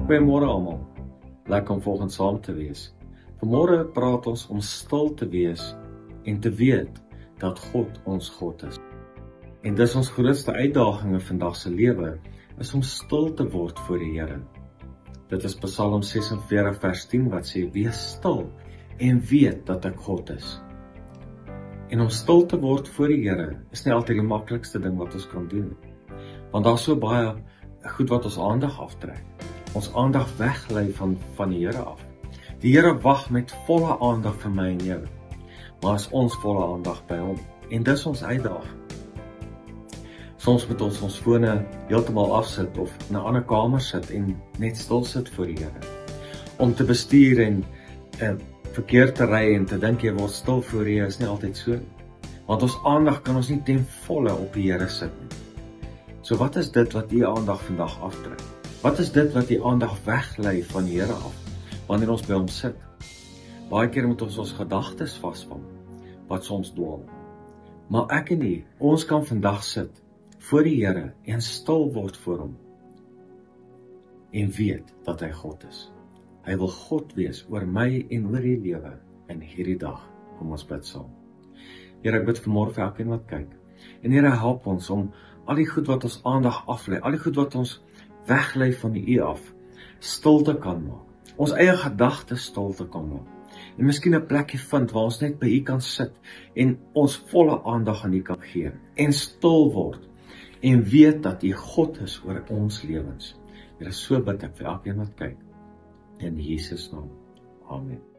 Goeiemôre almal. Lekker om volgens saam te wees. Vanmôre praat ons om stil te wees en te weet dat God ons God is. En dis ons grootste uitdaging in vandag se lewe, is om stil te word voor die Here. Dit is Psalm 46 vers 10 wat sê, wees stil en weet dat ek God is. En om stil te word voor die Here is nie altyd die maklikste ding wat ons kan doen. Want daar is so baie goed wat ons aandag aftrek. Ons aandag weglei van die Here af. Die Here wag met volle aandag vir my en jou. Maar is ons volle aandag by hom. En dis ons uitdaging. Soms moet ons fone heeltemal afsit of in 'n ander kamer sit en net stil sit voor die Here. Om te bestuur en verkeer te ry en te dink jy word stil voor die Here is nie altyd so. Want ons aandag kan ons nie ten volle op die Here sit nie. So wat is dit wat die aandag vandag aftrek? Wat is dit wat die aandag weglei van die Here af, wanneer ons by hom sit? Baie keer moet ons gedagtes vasvang, wat soms dwaal. Maar ek en jy, ons kan vandag sit, voor die Here, en stil word voor hom, en weet dat hy God is. Hy wil God wees oor my en oor die lewe, in hierdie dag. Kom ons bid saam. Here, ek bid vanmôre vir elkeen wat kyk, en Here, help ons om al die goed wat ons aandag aflei, al die goed wat ons weglei van die U af, stil te kan maak. Ons eie gedagtes stil te kan maak. En miskien 'n plekkie vind waar ons net by U kan sit en ons volle aandag aan U kan gee. En stil word en weet dat U God is oor ons lewens. Here, so bid ek vir elkeen wat kyk. In Jesus naam. Amen.